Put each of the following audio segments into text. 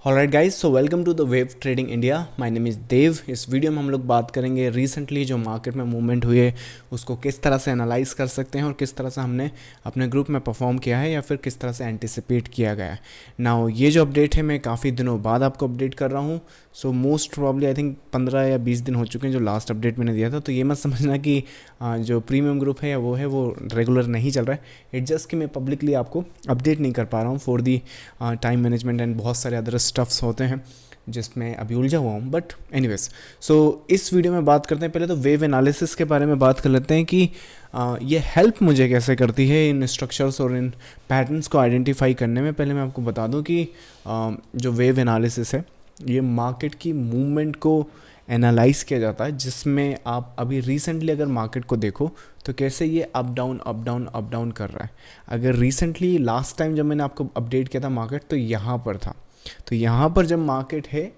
Alright guys, so welcome to the wave trading India. My name is Dev. इस video में हम लोग बात करेंगे रिसेंटली जो मार्केट में मूवमेंट हुई है उसको किस तरह से एनालाइज कर सकते हैं और किस तरह से हमने अपने ग्रुप में परफॉर्म किया है या फिर किस तरह से एंटिसिपेट किया गया है। नाउ ये जो अपडेट है मैं काफ़ी दिनों बाद आपको अपडेट कर रहा हूँ। So most probably I think 15 या 20 दिन हो चुके हैं जो लास्ट अपडेट मैंने दिया था। तो ये मत समझना कि जो प्रीमियम ग्रुप है या वो रेगुलर नहीं चल रहा है। इट जस्ट कि मैं पब्लिकली आपको अपडेट नहीं कर पा रहा हूँ for the time management and बहुत सारे अदर स्टफ्स होते हैं जिसमें अभी उलझा हुआ हूँ। बट एनीवेज, सो इस वीडियो में बात करते हैं। पहले तो वेव एनालिसिस के बारे में बात कर लेते हैं कि ये हेल्प मुझे कैसे करती है इन स्ट्रक्चर्स और इन पैटर्न्स को आइडेंटिफाई करने में। पहले मैं आपको बता दूं कि जो वेव एनालिसिस है ये मार्केट की मूवमेंट को एनालाइज किया जाता है, जिसमें आप अभी रिसेंटली अगर मार्केट को देखो तो कैसे ये up down up down up down कर रहा है। अगर रिसेंटली लास्ट टाइम जब मैंने आपको अपडेट किया था मार्केट तो यहाँ पर था, तो यहाँ पर जब मार्केट है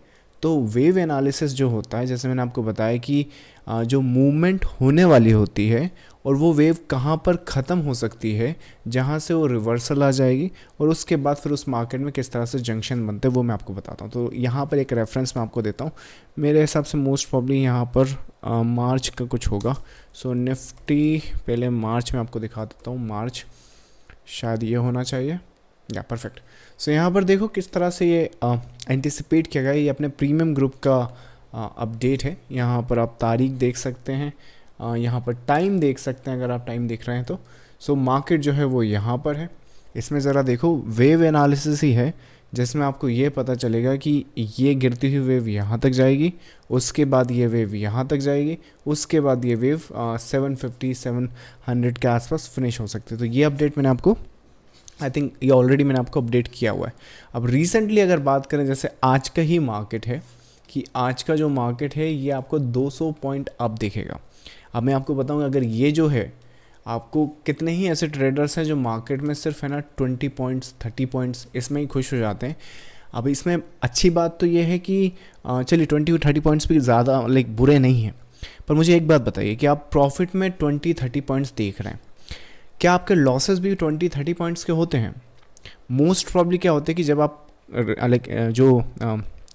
तो वेव एनालिसिस जो होता है, जैसे मैंने आपको बताया कि जो मूवमेंट होने वाली होती है और वो वेव कहाँ पर ख़त्म हो सकती है, जहाँ से वो रिवर्सल आ जाएगी और उसके बाद फिर उस मार्केट में किस तरह से जंक्शन बनते हैं वो मैं आपको बताता हूँ। तो यहाँ पर एक रेफरेंस मैं आपको देता हूँ। मेरे हिसाब से मोस्ट प्रॉब्ली यहाँ पर मार्च का कुछ होगा। सो निफ्टी पहले मार्च में आपको दिखा देता हूँ। मार्च शायद ये होना चाहिए या परफेक्ट। सो यहाँ पर देखो किस तरह से ये एंटिसिपेट किया गया। ये अपने प्रीमियम ग्रुप का अपडेट है। यहाँ पर आप तारीख देख सकते हैं, यहाँ पर टाइम देख सकते हैं अगर आप टाइम देख रहे हैं तो। सो मार्केट जो है वो यहाँ पर है। इसमें ज़रा देखो वेव एनालिसिस ही है जिसमें आपको ये पता चलेगा कि ये गिरती हुई वेव यहाँ तक जाएगी, उसके बाद ये वेव यहाँ तक जाएगी, उसके बाद ये वेव 750-700 के आसपास फिनिश हो सकती है। तो ये अपडेट मैंने आपको आई थिंक ये ऑलरेडी मैंने आपको अपडेट किया हुआ है। अब रिसेंटली अगर बात करें, जैसे आज का ही मार्केट है कि आज का जो मार्केट है ये आपको 200 पॉइंट अप दिखेगा। अब मैं आपको बताऊंगा अगर ये जो है, आपको कितने ही ऐसे ट्रेडर्स हैं जो मार्केट में सिर्फ है ना 20 पॉइंट्स 30 पॉइंट्स इसमें ही खुश हो जाते हैं। अब इसमें अच्छी बात तो ये है कि चलिए 20-30 पॉइंट्स भी ज़्यादा लाइक बुरे नहीं हैं, पर मुझे एक बात बताइए कि आप प्रॉफिट में 20-30 पॉइंट्स देख रहे हैं, क्या आपके लॉसेस भी 20-30 पॉइंट्स के होते हैं? मोस्ट प्रॉब्ली क्या होता है कि जब आप लाइक जो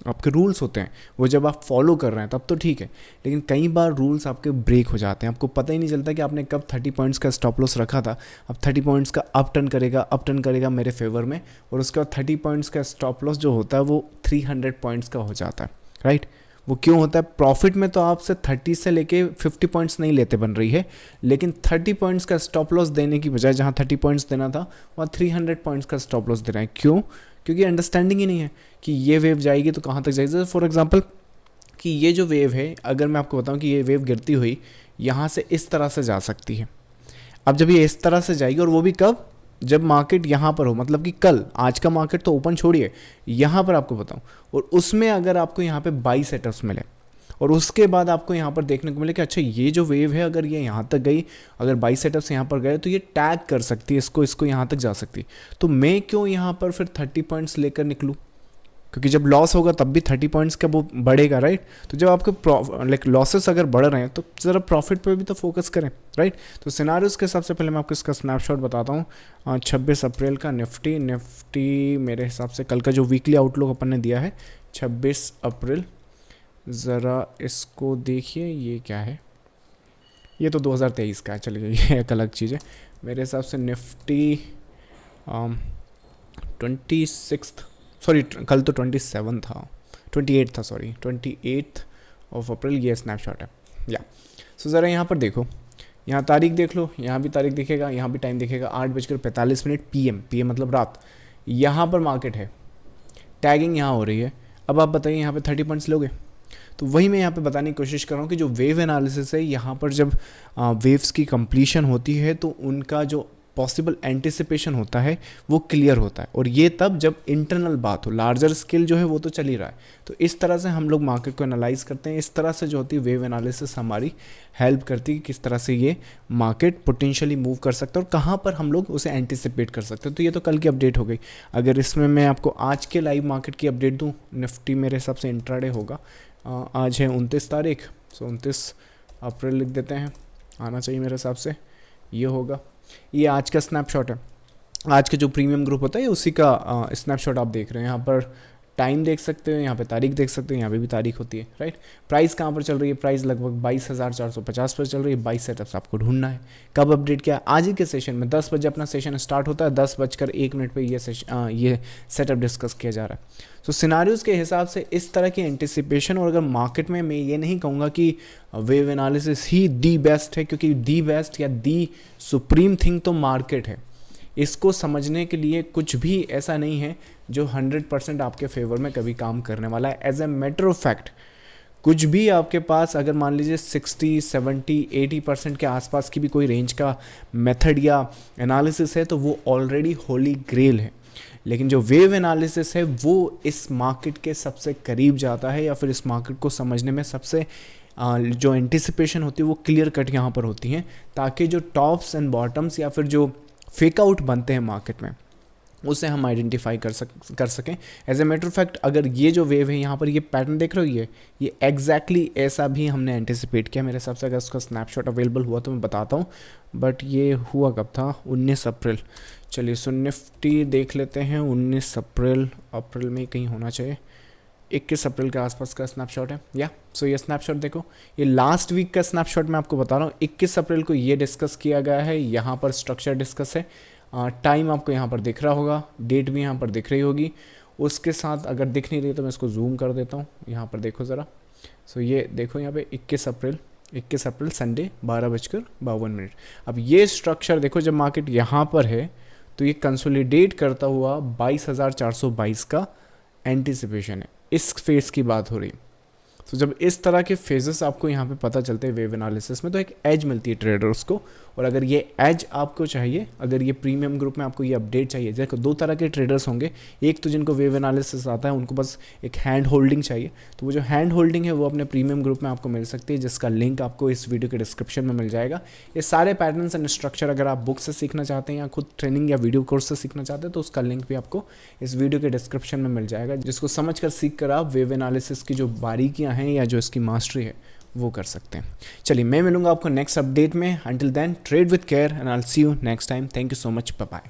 आपके रूल्स होते हैं वो जब आप फॉलो कर रहे हैं तब तो ठीक है, लेकिन कई बार रूल्स आपके ब्रेक हो जाते हैं। आपको पता ही नहीं चलता कि आपने कब 30 पॉइंट्स का स्टॉप लॉस रखा था। अब 30 पॉइंट्स का अप टर्न करेगा मेरे फेवर में, और उसके बाद 30 पॉइंट्स का स्टॉप लॉस जो होता है वो 300 पॉइंट्स का हो जाता है, राइट। वो क्यों होता है? प्रॉफिट में तो आपसे 30 से लेके 50 पॉइंट्स नहीं लेते बन रही है, लेकिन 30 पॉइंट्स का स्टॉप लॉस देने की बजाय जहाँ 30 पॉइंट्स देना था वहाँ 300 पॉइंट्स का स्टॉप लॉस दे रहे हैं। क्यों? क्योंकि अंडरस्टैंडिंग ही नहीं है कि ये वेव जाएगी तो कहाँ तक जाएगी। फॉर एग्जांपल कि ये जो वेव है, अगर मैं आपको बताऊं कि ये वेव गिरती हुई यहाँ से इस तरह से जा सकती है। अब जब ये इस तरह से जाएगी, और वो भी कब? जब मार्केट यहाँ पर हो, मतलब कि कल। आज का मार्केट तो ओपन छोड़िए, यहाँ पर आपको बताऊं, और उसमें अगर आपको यहाँ पे बाई सेटअप्स मिले और उसके बाद आपको यहाँ पर देखने को मिले कि अच्छा ये जो वेव है अगर ये यहाँ तक गई, अगर बाई सेटअप्स यहाँ पर गए तो ये टैग कर सकती है इसको यहाँ तक जा सकती है। तो मैं क्यों यहाँ पर फिर 30 पॉइंट्स लेकर निकलूँ? क्योंकि जब लॉस होगा तब भी 30 पॉइंट्स का वो बढ़ेगा, राइट। तो जब आपके लाइक लॉसेस अगर बढ़ रहे हैं तो ज़रा प्रॉफिट पे भी तो फोकस करें, राइट। तो सिनारियोस के हिसाब से पहले मैं आपको इसका स्नैपशॉट बताता हूँ। 26 अप्रैल का निफ्टी मेरे हिसाब से कल का जो वीकली आउटलुक अपन ने दिया है 26 अप्रैल, ज़रा इसको देखिए। ये क्या है? ये तो 2023 का है, चलिए ये एक अलग चीज़ है। मेरे हिसाब से निफ्टी 26 सॉरी कल तो 27 था, 28 था, सॉरी 28 ऑफ अप्रैल ये स्नैपशॉट है या। सो ज़रा यहाँ पर देखो, यहाँ तारीख देख लो, यहाँ भी तारीख दिखेगा, यहाँ भी टाइम दिखेगा 8:45 PM मतलब रात। यहाँ पर मार्केट है, टैगिंग यहाँ हो रही है। अब आप बताइए यहाँ पे 30 पॉइंट्स लोगे? तो वही मैं यहाँ पे बताने की कोशिश कर रहा हूँ कि जो वेव एनालिसिस है, यहाँ पर जब वेव्स की कंप्लीशन होती है तो उनका जो पॉसिबल एंटिसिपेशन होता है वो क्लियर होता है, और ये तब जब इंटरनल बात हो। लार्जर स्केल जो है वो तो चल ही रहा है। तो इस तरह से हम लोग मार्केट को एनालाइज करते हैं। इस तरह से जो होती है वेव एनालिसिस हमारी हेल्प करती है कि किस तरह से ये मार्केट पोटेंशियली मूव कर सकता है और कहाँ पर हम लोग उसे एंटिसिपेट कर सकते हैं। तो ये तो कल की अपडेट हो गई। अगर इसमें मैं आपको आज के लाइव मार्केट की अपडेट दूँ, निफ्टी मेरे हिसाब से इंट्राडे होगा। आज है 29 तारीख, सो 29 अप्रैल लिख देते हैं, आना चाहिए मेरे हिसाब से। ये होगा, ये आज का स्नैपशॉट है। आज का जो प्रीमियम ग्रुप होता है उसी का स्नैपशॉट आप देख रहे हैं। यहाँ पर टाइम देख सकते हो, यहाँ पे तारीख देख सकते हो, यहाँ पे भी तारीख होती है, राइट। प्राइस कहाँ पर चल रही है, प्राइस लगभग 22,450 पर चल रही है। 22 सेटअप्स आपको ढूंढना है। कब अपडेट किया, आज ही के सेशन में 10 बजे अपना सेशन स्टार्ट होता है, 10:01 पे ये सेटअप डिस्कस किया जा रहा है। तो सिनारियोज के हिसाब से इस तरह की एंटिसिपेशन, और अगर मार्केट में मैं ये नहीं कहूँगा कि wave analysis he the best है, क्योंकि दी बेस्ट या दी सुप्रीम थिंग तो मार्केट है। इसको समझने के लिए कुछ भी ऐसा नहीं है जो 100% आपके फेवर में कभी काम करने वाला है। As a matter of fact कुछ भी आपके पास अगर मान लीजिए 60, 70, 80% के आसपास की भी कोई रेंज का मेथड या एनालिसिस है तो वो ऑलरेडी होली ग्रेल है। लेकिन जो वेव एनालिसिस है वो इस मार्केट के सबसे करीब जाता है, या फिर इस मार्केट को समझने में सबसे जो एंटिसिपेशन होती है वो क्लियर कट यहाँ पर होती हैं, ताकि जो टॉप्स एंड बॉटम्स या फिर जो फेक आउट बनते हैं मार्केट में उसे हम आइडेंटिफाई कर सकें। As a matter of fact अगर ये जो वेव है यहाँ पर ये पैटर्न देख रहे हो, ये एग्जैक्टली ऐसा भी हमने एंटिसिपेट किया। मेरे हिसाब से अगर उसका स्नैपशॉट अवेलेबल हुआ तो मैं बताता हूँ, बट ये हुआ कब था, 19 अप्रैल। चलिए सो निफ्टी देख लेते हैं, 19 अप्रैल में कहीं होना चाहिए, 21 अप्रैल के आसपास का स्नैपशॉट है या सो ये स्नैपशॉट देखो, ये लास्ट वीक का स्नैपशॉट मैं आपको बता रहा हूँ। 21 अप्रैल को ये डिस्कस किया गया है, यहाँ पर स्ट्रक्चर डिस्कस है, टाइम आपको यहाँ पर दिख रहा होगा, डेट भी यहाँ पर दिख रही होगी। उसके साथ अगर दिख नहीं रही तो मैं इसको जूम कर देता हूँ, यहाँ पर देखो ज़रा। सो ये देखो यहाँ पे 21 अप्रैल संडे 12:52। अब ये स्ट्रक्चर देखो, जब मार्केट यहाँ पर है तो ये कंसोलिडेट करता हुआ 22,422 का एंटिसिपेशन है, इस फेज की बात हो रही। तो जब इस तरह के फेजेस आपको यहाँ पे पता चलते हैं वेव एनालिसिस में तो एक एज मिलती है ट्रेडर्स को। और अगर ये एज आपको चाहिए, अगर ये प्रीमियम ग्रुप में आपको ये अपडेट चाहिए, देखो दो तरह के ट्रेडर्स होंगे, एक तो जिनको वेव एनालिसिस आता है उनको बस एक हैंड होल्डिंग चाहिए, तो वो जो हैंड होल्डिंग है वो अपने प्रीमियम ग्रुप में आपको मिल सकती है, जिसका लिंक आपको इस वीडियो के डिस्क्रिप्शन में मिल जाएगा। ये सारे पैटर्न्स एंड स्ट्रक्चर अगर आप बुक से सीखना चाहते हैं या खुद ट्रेनिंग या वीडियो कोर्स से सीखना चाहते हैं तो उसका लिंक भी आपको इस वीडियो के डिस्क्रिप्शन में मिल जाएगा, जिसको समझ कर सीख कर आप वेव एनालिसिस की जो बारीकियाँ हैं या जो इसकी मास्टरी है वो कर सकते हैं। चलिए मैं मिलूंगा आपको नेक्स्ट अपडेट में। Until then trade with care and I will see you next time. Thank you so much, bye bye.